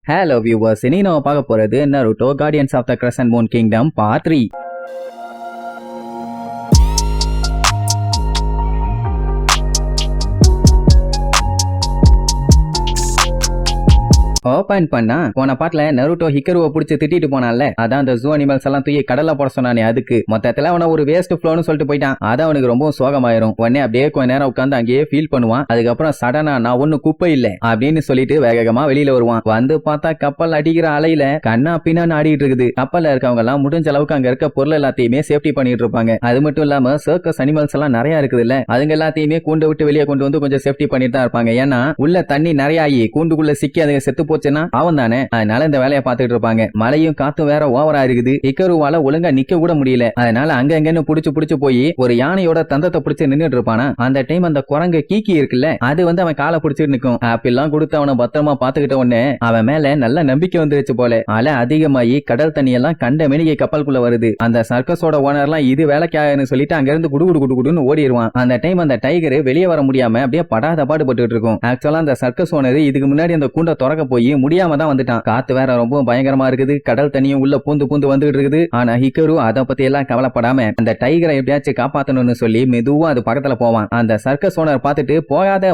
Hello viewers, இன்னைக்கு நம்ம பார்க்க போறது Naruto Guardians of the Crescent Moon Kingdom Part 3. Open பண்ணா போன பாட்டுல நருட்டோ ஹிக்கருவை புடிச்சு திட்டிட்டு போனான்ல, அதான் அந்த ஜூ அனிமல்ஸ் எல்லாம் தூக்கி கடல்ல போட சொன்னானே, அதுக்கு மொத்தத்துல அவன ஒரு வேஸ்ட் ஃப்ளோன்னு சொல்லிட்டு போயிட்டான். அதான் அவனுக்கு ரொம்ப சோகமாயிரும். உடனே அப்படியே கொஞ்ச நேரம் உட்காந்து அங்கேயே ஃபீல் பண்ணுவான். அதுக்கப்புறம் சடனா நான் ஒண்ணு குப்பை இல்ல அப்படின்னு சொல்லிட்டு வேகமா வெளியில வருவான். வந்து பார்த்தா கப்பல் அடிக்கிற அலையில கண்ணா பின்னான்னு ஆடிட்டு இருக்குது. கப்பல்ல இருக்கவங்க எல்லாம் முடிஞ்ச அளவுக்கு அங்க இருக்க பொருள் எல்லாத்தையுமே சேஃப்டி பண்ணிட்டு இருப்பாங்க. அது மட்டும் இல்லாம சர்க்கஸ் அனிமல்ஸ் எல்லாம் நிறைய இருக்குது இல்ல, அதுங்க எல்லாத்தையுமே கூண்டு விட்டு வெளியே கொண்டு வந்து கொஞ்சம் சேஃப்டி பண்ணிட்டு தான் இருப்பாங்க. ஏன்னா உள்ள தண்ணி நிறைய ஆகி கூண்டுக்குள்ள சிக்கி அதுங்க செத்து போச்சுன்னா அவன் தானே, அதனால இந்த வேலையை பார்த்துட்டு இருப்பாங்க. மழையும் காத்தும் வேற ஓவரா இருக்குது. ஹிக்கருவால ஒழுங்கா நிக்க கூட முடியல. அதனால அங்கன்னு புடிச்சு போய் ஒரு யானையோட தந்தத்தை பிடிச்சு நின்னுட்டு இருப்பானா. அந்த டைம் அந்த குரங்கு கீக்கி இருக்குல்ல, அது வந்து அவன் காலை பிடிச்சிட்டு நிக்கும். ஆப்பிள்லாம் கொடுத்து அவனை பத்திரமா பாத்துக்கிட்ட உடனே அவன் மேல நல்ல நம்பிக்கை வந்துருச்சு போல. அலை அதிகமாகி கடல் தண்ணி எல்லாம் கண்ட மெனிகை கப்பலுக்குள்ள வருது. அந்த சர்க்கஸோட ஓனர்லாம் இது வேலைக்காகன்னு சொல்லிட்டு அங்க இருந்து குடுகுடுன்னு ஓடிடுவான். அந்த டைம் அந்த டைகர் வெளியே வர முடியாம அப்படியே படாத பாடுபட்டு இருக்கும். ஆக்சுவலா அந்த சர்க்கஸ் ஓனர் இதுக்கு முன்னாடி அந்த கூண்டை திறக்க போய் முடியாம தான் வந்துட்டான். காத்து வேற ரொம்ப பயங்கரமா இருக்குது. கடல் தண்ணியும் உள்ள பூந்து வந்துட்டு இருக்குது. ஆனா ஹிக்கரு அத பத்தி எல்லாம் கவலைப்படாம அந்த டைகரை எப்படியாச்சும் காப்பாத்தணும்னு சொல்லி மெதுவா அது பக்கத்துல போவான். அந்த சர்க்கஸ் ஓனர் பார்த்துட்டு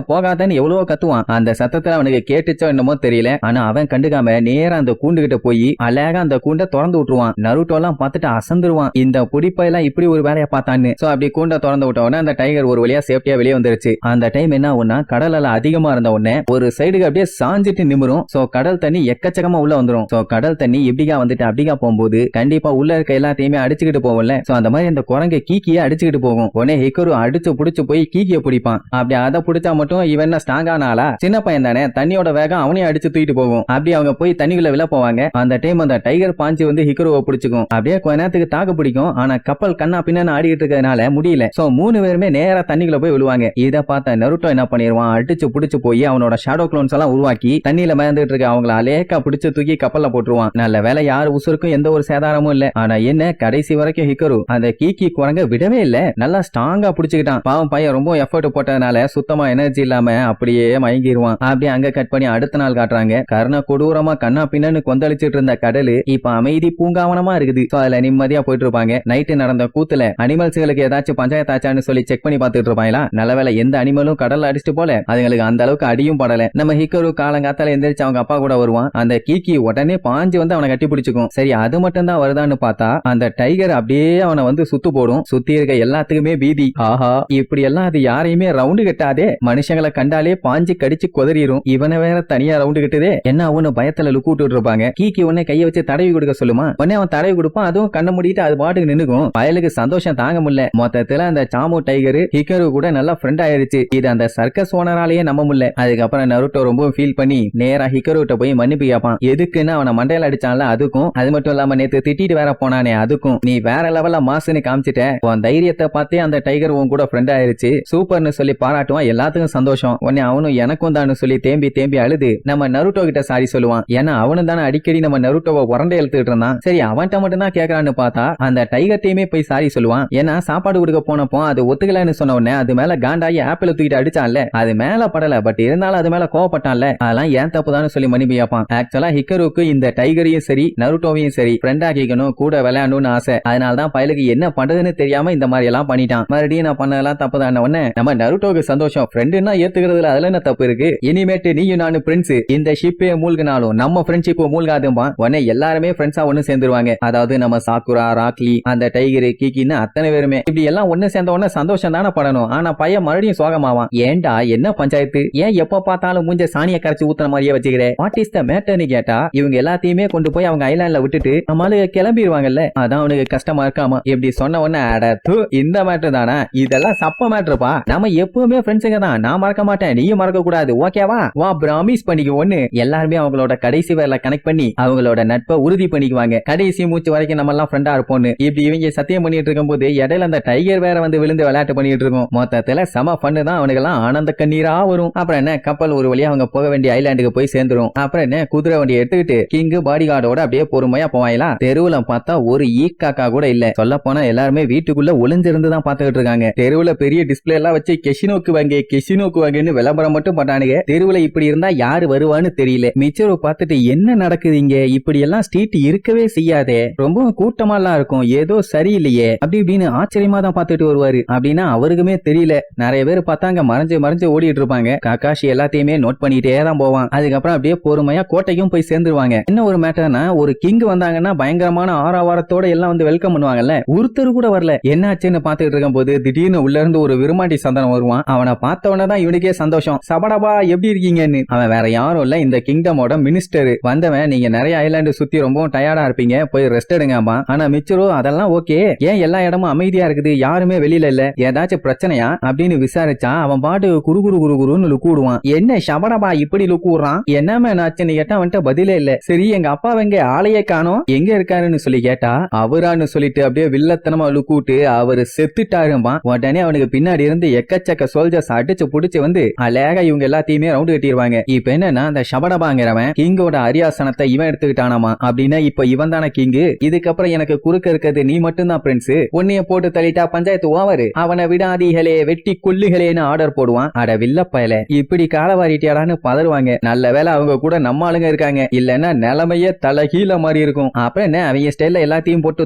போகாதன்னு எவ்வளவோ கத்துவான். அந்த சத்தத்துல அவனுக்கு கேட்டுச்சோ என்னமோ தெரியல. ஆனா அவன் கண்டுக்காம நேரா அந்த கூண்டு கிட்ட போய் அழகா அந்த கூண்டை திறந்து விட்டுருவான். நருட்டோ எல்லாம் பார்த்துட்டு அசந்துருவான், இந்த புடிப்ப எல்லாம் இப்படி ஒரு வேலையை பார்த்தான்னு. சோ அப்படி கூண்டை திறந்து விட்ட உடனே அந்த டைகர் ஒரு வழியா சேஃப்டியா வெளியே வந்துருச்சு. அந்த டைம் என்ன ஆகும்னா, கடல் எல்லாம் அதிகமா இருந்த உடனே ஒரு சைடுக்கு அப்படியே சாஞ்சிட்டு நிமிரும். சோ கடல் தண்ணி எக்கச்சக்கமா உள்ள வந்துரும். சோ கடல் தண்ணி இப்படிக்கா வந்துட்டு அப்படிக்கா போகும்போது கண்டிப்பா உள்ள இருக்க எல்லாத்தையுமே அடிச்சுக்கிட்டு போகும்ல. சோ அந்த மாதிரி அந்த குரங்க கீக்கிய அடிச்சுக்கிட்டு போகும். உடனே ஹிக்கரு அடிச்சு புடிச்சு போய் கீக்கிய பிடிப்பான். அப்படி அதை பிடிச்சா மட்டும் இவன் ஸ்ட்ராங்கான ஆளா, சின்ன பையன் தானே, தண்ணியோட வேகம் அவனையும் அடிச்சு தூக்கிட்டு போகும். அப்படி அவங்க போய் தண்ணிக்குள்ள விழ போவாங்க. அந்த டைம் அந்த டைகர் பாஞ்சு வந்து ஹிக்கருவை பிடிச்சுக்கும். அப்படியே கொஞ்ச நேரத்துக்கு தாக்கு பிடிக்கும். ஆனா கப்பல் கண்ணா பின்னான்னு ஆடிட்டு இருக்கிறதுனால முடியல. சோ 3 பேருமே நேரா தண்ணிக்குள்ள போய் விழுவாங்க. இதை பார்த்த நருட்டோ என்ன பண்ணிடுவான், அடிச்சு புடிச்சு போய் அவனோட ஷேடோ க்ளோன்ஸ் எல்லாம் உருவாக்கி தண்ணியில மறந்துட்டு இருக்க அவங்கள அலேக்கா பிடிச்சு தூக்கி கப்பல்ல போட்டுருவான். நல்ல வேலை யாரு உசுருக்கும் எந்த ஒரு சேதாரமும் இல்ல. ஆனா என்ன, கடைசி வரைக்கும் ஹிக்கரு அந்த கீக்கி குரங்க விடவே இல்ல, நல்லா ஸ்ட்ராங்கா பிடிச்சுக்கிட்டான். பாவம் பையன் ரொம்ப எஃபர்ட் போட்டதுனால சுத்தமா எனர்ஜி இல்லாம அப்படியே மயங்கிடுவான். அப்படியே அங்க கட் பண்ணி அடுத்த நாள் காட்டுறாங்க. கர்ண கொடூரமா கண்ணா பின்னு கொந்தளிச்சிட்டு இருந்த கடலு இப்ப அமைதி பூங்காவனமா இருக்குது. அதுல நிம்மதியா போயிட்டு இருப்பாங்க. நைட்டு நடந்த கூத்துல அனிமல்ஸ்களுக்கு ஏதாச்சும் பஞ்சாயத்தாச்சான்னு சொல்லி செக் பண்ணி பாத்துட்டு இருப்பாங்களா. நல்ல வேலை எந்த அனிமலும் கடல்ல அடிச்சுட்டு போல, அதுங்களுக்கு அந்த அளவுக்கு அடியும் படல. நம்ம ஹிக்கரு காலங்காத்தால எந்திரிச்சு அவங்க அப்பா கூட வருவான். அந்த கீக்கி உடனே பாஞ்சு வந்து அவனை கட்டி பிடிச்சுக்கும். சரி அது மட்டும் தான் வருதான்னு பார்த்தா அந்த டைகர் அப்படியே அவனை வந்து சுத்து போடும். சுத்தி இருக்க எல்லாத்துக்குமே பீதி. ஆஹா, இப்படி எல்லாம் அது யாரையுமே ரவுண்டு கட்டாதே, மனுஷங்களை கண்டாலே பாஞ்சு கடிச்சு கொதறிடும். இவனை வேற தனியா ரவுண்டு கட்டுதே என்ன அவனு பயத்துல லுக்கு விட்டு இருப்பாங்க. கீக்கி உடனே கைய வச்சு தடவி கொடுக்க சொல்லுமா. உடனே அவன் தடவி கொடுப்பான். அதுவும் கண்ண முடிட்டு அது பாட்டுக்கு நின்னுக்கும். பயலுக்கு சந்தோஷம் தாங்க முடியல. மொத்தத்துல அந்த சாமு டைகர் ஹிக்கரு கூட நல்லா ஃப்ரெண்ட் ஆயிருச்சு. இது அந்த சர்க்கஸ் ஓனராலேயே நம்ப முடியல. அதுக்கப்புறம் நருட்டோ ரொம்ப ஃபீல் பண்ணி நேரா ஹிக்கரு கிட்ட போய் மன்னிப்பு கேட்பான். எதுக்குன்னு அவனை மண்டையில அடிச்சான்ல அதுக்கும், அது மட்டும் இல்லாம நேத்து திட்டிட்டு வேற போனானே அதுக்கும், நீ வேற லெவல்ல மாசுன்னு காமிச்சிட்ட. உன் தைரியத்தை பார்த்தே அந்த டைகர் உன் கூட ஃப்ரெண்ட் ஆயிருச்சு, சூப்பர்னு சொல்லி பாராட்டுவான். எல்லாத்துக்கும் சந்தோஷம். உடனே அவனும் எனக்கும் தான் சொல்லி தேம்பி அழுது நம்ம நருட்டோ கிட்ட சாரி சொல்லுவான். ஏன்னா அவனு தானே அடிக்கடி நம்ம நருட்டோவை உரண்டை எழுத்துட்டு இருந்தான். சரி அவன்கிட்ட மட்டும் தான் கேட்கறான்னு பார்த்தா அந்த டைகர் டீமே போய் சாரி சொல்லுவான். ஏன்னா சாப்பாடு கொடுக்க போனப்போ அது ஒத்துக்கலன்னு சொன்ன உடனே அது மேல காண்டாயி ஆப்பிள் தூக்கிட்டு அடிச்சான்ல, அது மேல படல, பட் இருந்தாலும் அது மேல கோவப்பட்டான்ல, அதெல்லாம் ஏன் தப்புதான்னு சொல்லி மன்னிப்பு கேட்பான். ஆக்சுவலா ஹிக்கருக்கு இந்த டைகரையும் சரி நருட்டோவையும் சரி ஃப்ரெண்ட் ஆக்கிக்கணும், கூட விளையாடணும்னு ஆசை. அதனாலதான் பயலுக்கு என்ன பண்றதுன்னு தெரியாம இந்த மாதிரி எல்லாம் பண்ணிட்டான். மறுபடியும் நான் பண்ணதெல்லாம் தப்புதான உடனே நம்ம நருட்டோக்கு சந்தோஷம். ஃப்ரெண்டுன்னா ஏத்துக்கிறதுல அதுல என்ன தப்பு இருக்கு, இனிமேட்டு நீயும் நானும் பிரின்ஸ், இந்த ஷிப்பே மூழ்கினாலும் நம்ம ஃப்ரெண்ட்ஷிப் மூழ்காதும்பா. உடனே எல்லாருமே ஃப்ரெண்ட்ஸா ஒண்ணு சேர்ந்துருவாங்க. அதாவது நம்ம சாக்குரா, ராக்லி, அந்த டைகர், கீக்கின்னு அத்தனை பேருமே இப்படி எல்லாம் ஒண்ணு சேர்ந்த உடனே சந்தோஷம் தானே படணும். ஆனா பையன் மறுபடியும் சோகமாவான். ஏன்டா என்ன பஞ்சாயத்து, ஏன் எப்ப பார்த்தாலும் மூஞ்ச சாணிய கரைச்சு ஊத்துற மாதிரியே வச்சுக்கிறேன், வாட் இஸ் த மேட்டர்னு கேட்டா இவங்க எல்லாத்தையுமே கொண்டு போய் அவங்க ஐலாண்ட்ல விட்டுட்டு நம்மளுக்கு கிளம்பிடுவாங்கல்ல, அதான் அவனுக்கு கஷ்டமா இருக்காமா. இப்படி சொன்ன உடனே அடத்து இந்த மேட்டர் தானா, இதெல்லாம் சப்ப மேட்டர்ப்பா, நம்ம எப்பவுமே ஃப்ரெண்ட்ஸுங்க தான், நான் மறக்க மாட்டேன் நீயும் மறக்க கூடாது ஓகேவா, வா பிராமிஸ் பண்ணிக்க ஒண்ணு. எல்லாருமே அவங்களோட கடைசி வேலை கனெக்ட் பண்ணி அவங்களோட நட்பை உறுதி பண்ணிக்குவாங்க. கடைசி மூச்சு வரைக்கும் நம்ம எல்லாம் ஃப்ரெண்டா இருப்போம்னு இப்படி இவங்க சத்தியம் பண்ணிட்டு இருக்கும் போது இடையில அந்த டைகர் வேற வந்து விழுந்து விளையாட்டு பண்ணிட்டு இருக்கும். மொத்தத்துல சம பண்ணு தான், அவனுக்கு எல்லாம் ஆனந்த கண்ணீரா வரும். அப்புறம் என்ன, கப்பல் ஒரு வழியா அவங்க போக வேண்டிய ஐலாண்டுக்கு போய் சேர்ந்து சேர்ந்துரும். அப்புறம் என்ன குதிரை வண்டி எடுத்துக்கிட்டு கிங் பாடி கார்டோட அப்படியே பொறுமையா போவாங்களா. தெருவுல பார்த்தா ஒரு ஈக்காக்கா கூட இல்ல. சொல்ல போனா எல்லாருமே வீட்டுக்குள்ள ஒளிஞ்சிருந்துதான் பாத்துக்கிட்டு இருக்காங்க. தெருவுல பெரிய டிஸ்பிளே எல்லாம் வச்சு கெசினோக்கு வாங்கன்னு விளம்பரம் மட்டும் பண்ணானுங்க. தெருவுல இப்படி இருந்தா யாரு வருவான்னு தெரியல. மிச்சரு பார்த்துட்டு என்ன நடக்குது இங்க, இப்படி எல்லாம் ஸ்ட்ரீட் இருக்கவே செய்யாதே, ரொம்ப கூட்டமா எல்லாம் இருக்கும், ஏதோ சரியில்லையே அப்படி இப்படின்னு ஆச்சரியமா தான் பாத்துட்டு வருவாரு. அப்படின்னா அவருக்குமே தெரியல. நிறைய பேர் பார்த்தாங்க மறைஞ்சு ஓடிட்டு இருப்பாங்க. காக்காஷி எல்லாத்தையுமே நோட் பண்ணிட்டே தான் போவான். அதுக்கப்புறம் அப்படியே பொறுமையா கோட்டைக்கும் போய் சேர்ந்துருவாங்க. என்ன ஒரு மேட்டர்னா, ஒரு கிங் வந்தாங்கன்னா பயங்கரமான ஆரவாரத்தோட எல்லாம் வந்து வெல்கம் பண்ணுவாங்கல்ல, ஒருத்தர் கூட வரல. என்னாச்சுன்னு பாத்துட்டு இருக்கும் போது திடீர்னு உள்ள இருந்து ஒரு விருமாண்டி சந்தனம் வருவான். அவனை பார்த்தவன தான் இவனுக்கே சந்தோஷம். சபடபா எப்படி இருக்கீங்கன்னு. அவன் வேற யாரும் இல்ல, இந்த கிங்டமோட மினிஸ்டர். வந்தவன் நீங்க நிறைய ஐலாண்டு சுத்தி ரொம்ப டயர்டா இருப்பீங்க, போய் ரெஸ்ட் எடுங்கப்பா. ஆனா மிச்சரோ அதெல்லாம் ஓகே, ஏன் எல்லா இடமும் அமைதியா இருக்குது, யாருமே வெளியில இல்ல, ஏதாச்சும் பிரச்சனையா அப்படின்னு விசாரிச்சா அவன் பாட்டு குறுன்னு லுக்கூடுவான். என்ன சபடபா இப்படி லுக்கூறான், என்னமே நாச்சுன்னு கேட்டா அவன்கிட்ட பதிலே இல்ல. சரி எங்க அப்பா எங்க ஆளையே காணோம், எங்க இருக்காருன்னு சொல்லி கேட்டா அவரான்னு சொல்லிட்டு அப்படியே வில்லத்தனமா லுக்கூட்டு அவரு செத்துட்டாரும்பா. உடனே அவனுக்கு பின்னாடி இருந்து எக்கச்சக்க சோல்ஜர்ஸ் அடிச்சு புடிச்சு வந்து அழகா இவங்க எல்லாத்தையுமே ரவுண்டு கட்டிடுவாங்க. இப்ப என்னன்னா அந்த சபடபாங்கிறவன் கிங்கோட அரியாசனத்தை இவன் எடுத்துக்கிட்டானாமா. அப்படின்னா இப்ப இவன் தானே கிங்கு, இதுக்கப்புறம் எனக்கு குறுக்க இருக்கிறது நீ மட்டும்தான் பிரின்ஸ், உன்னைய போட்டு தள்ளிட்டா பஞ்சாயத்து ஓவரு, அவனை விடாதீகளே வெட்டி கொல்லுகளேன்னு ஆர்டர் போடுவான். அட வில்லப்பயல இப்படி காலவாரிட்டியாடான்னு பதறுவாங்க. நல்ல வேலை அவங்க கூட நம்ம ஆளுங்க இருக்காங்க, இல்லன்னா நிலைமையே தலகீழ மாதிரி இருக்கும். அப்புறம் என்ன அவங்க ஸ்டைல்ல எல்லாத்தையும் போட்டு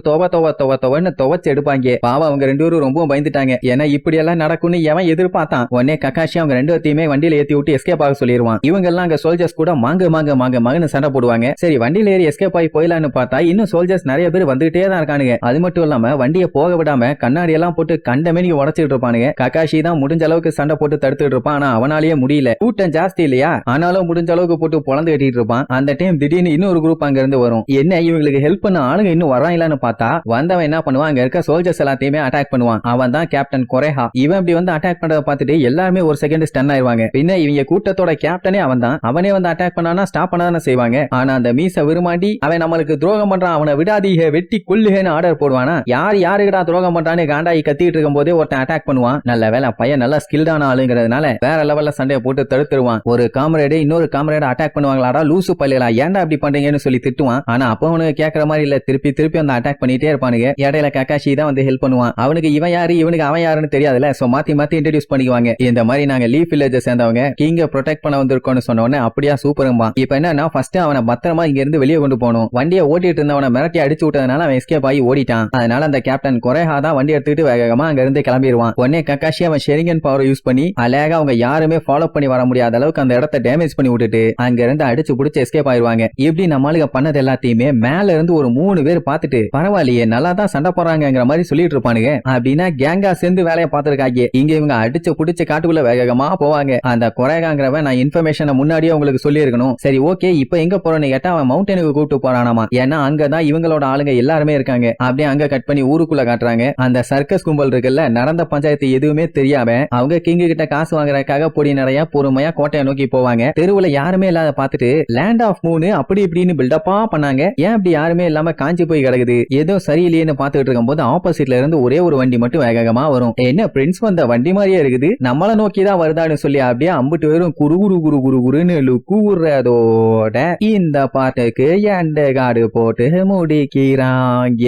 தொவன்னு துவச்சு எடுப்பாங்க. பாவம் அவங்க ரெண்டு பேரும் ரொம்ப பயந்துட்டாங்க. ஏன்னா இப்படி எல்லாம் நடக்கும்னு எவன் எதிர்பார்த்தான். உடனே கக்காஷி அவங்க ரெண்டு பேத்தையுமே வண்டியில ஏத்தி விட்டு எஸ்கேப் ஆக சொல்லிடுவான். இவங்க எல்லாம் அங்க சோல்ஜர்ஸ் கூட மாங்க சண்டை போடுவாங்க. சரி வண்டியில ஏறி எஸ்கேப் ஆகி போயிடலான்னு பார்த்தா இன்னும் சோல்ஜர்ஸ் நிறைய பேர் வந்துகிட்டே தான் இருக்கானுங்க. அது மட்டும் இல்லாம வண்டியை போக விடாம கண்ணாடி எல்லாம் போட்டு கண்டமேனிக்கு உடச்சிட்டு இருப்பானுங்க. கக்காஷி தான் முடிஞ்ச அளவுக்கு சண்டை போட்டு தடுத்துட்டு இருப்பான். ஆனா அவனாலேயே முடியல, கூட்டம் ஜாஸ்தி இல்லையா, ஆனாலும் முடிஞ்ச அளவுக்கு போட்டு பொழந்து கட்டிட்டு இருப்பான். அந்த டைம் திடீர்னு இன்னொரு குரூப் அங்க இருந்து வரும். என்ன இவங்களுக்கு ஹெல்ப் பண்ண ஆளுங்க இன்னும் வராங்களான்னு பார்த்தா வந்தவன் என்ன பண்ணுவான், அங்க இருக்க சோல்ஜர்ஸ் எல்லாத்தையுமே அட்டாக் பண்ணுவான். அவன் தான் கேப்டன் கொரேஹா. இவன் இப்படி வந்து அட்டாக் பண்றத பார்த்துட்டு எல்லாருமே ஒரு செகண்ட் ஸ்டன் ஆயிருவாங்க. பின்ன இவங்க கூட்டத்தோட கேப்டனே அவன் தான். அவனே வந்து அட்டாக் பண்ணானா ஸ்டாப் பண்ணதானே செய்வாங்க. ஆனா அந்த மீச விருமாண்டி அவன் நம்மளுக்கு துரோகம் பண்றான், அவனை விடாதீக வெட்டி கொல்லுகன்னு ஆர்டர் போடுவானா. யாருக்கிட்ட துரோகம் பண்றான்னு காண்டாயி கத்திட்டு இருக்கும் போதே ஒருத்தன் அட்டாக் பண்ணுவான். நல்ல வேலை பையன் நல்லா ஸ்கில்டான ஆளுங்கிறதுனால வேற லெவல்ல சண்டையை போட்டு தடுத்துருவான். ஒரு காம்ரேடு இன்னொரு காம்ரேடு அட்டாக் பண்ணுவாங்களாடா, லூசு பள்ளிகளா ஏன்டா அப்படி பண்றீங்கன்னு சொல்லி திட்டுவான். ஆனா அப்ப அவனுக்கு கேட்கற மாதிரி இல்ல, திருப்பி அந்த அட்டாக் பண்ணிட்டே இருப்பானுங்க. இடையில கக்காஷி தான் வந்து ஹெல்ப் பண்ணுவான். அவனுக்கு இவன் யாரு இவனுக்கு அவன் யாருன்னு தெரியாதுல, சோ மாத்தி இன்ட்ரோடியூஸ் பண்ணிக்குவாங்க. இந்த மாதிரி நாங்க லீஃப் வில்லேஜ் சேர்ந்தவங்க, கிங்க ப்ரொடெக்ட் பண்ண வந்திருக்கோம்னு சொன்ன உடனே அப்படியா சூப்பரும்பா. இப்ப என்னன்னா ஃபர்ஸ்ட் அவனை பத்திரமா இங்க இருந்து வெளியே கொண்டு போகணும். வண்டியை ஓட்டிட்டு இருந்தவனை மிரட்டி அடிச்சு விட்டதுனால அவன் எஸ்கேப் ஆகி ஓடிட்டான். அதனால அந்த கேப்டன் கொரேஹா தான் வண்டி எடுத்துட்டு வேகமா அங்க இருந்து கிளம்பிடுவான். உடனே கக்காஷி அவன் ஷெரிங்கன் பவர் யூஸ் பண்ணி அழகா அவங்க யாருமே ஃபாலோ பண்ணி வர முடியாத அளவுக்கு அந்த இடத்தை டேமேஜ் பண்ணி விட்டுட்டு அங்க இருந்து அடிச்சு புடிச்சு எஸ்கேப் ஆயிருவாங்க. இப்படி நம்மளுக்கு பண்ணது எல்லாத்தையுமே மேல இருந்து ஒரு 3 பேர் பார்த்துட்டு பரவாயில்லையே நல்லா தான் சண்டை போறாங்கிற மாதிரி சொல்லிட்டு இருப்பானுங்க. அப்படின்னா கேங்கா சேர்ந்து வேலையை பார்த்திருக்காங்க. இங்க இவங்க அடிச்சு புடிச்சு காட்டுக்குள்ள வேகமா போவாங்க. அந்த கொரேகாங்கிறவன் நான் இன்ஃபர்மேஷனை முன்னாடியே உங்களுக்கு சொல்லி இருக்கணும். சரி ஓகே இப்ப எங்க போறோம்னு கேட்டா அவன் மவுண்டனுக்கு கூப்பிட்டு போறானாமா. ஏன்னா அங்கதான் இவங்களோட ஆளுங்க எல்லாருமே இருக்காங்க. அப்படியே அங்க கட் பண்ணி ஊருக்குள்ள காட்டுறாங்க. அந்த சர்க்கஸ் கும்பல் இருக்குல்ல, நடந்த பஞ்சாயத்து எதுவுமே தெரியாம அவங்க கிங் கிட்ட காசு வாங்குறதுக்காக பொடி நிறைய பொறுமையா கோட்டையை நோக்கி போவாங்க. தெருவுல யாருமே இல்லாத பார்த்துட்டு லேண்ட் ஆஃப் மூணு அப்படி இப்படின்னு பில்டப்பா பண்ணாங்க. ஏன் அப்படி யாருமே இல்லாம காஞ்சி போய் கிடக்குது, ஏதோ சரியில்லையேன்னு பாத்துட்டு இருக்கும் போது ஆப்போசிட்ல இருந்து ஒரே ஒரு வண்டி மட்டும் வேகமா வரும். என்ன பிரின்ஸ் வந்த வண்டி மாதிரியே இருக்குது, நம்மள நோக்கிதான் வருதான்னு சொல்லி அப்படியே அம்பிட்டு வெறும் குருன்னு கூறதோட இந்த பாட்டுக்கு எண்ட காடு போட்டு முடிக்கிறாங்க.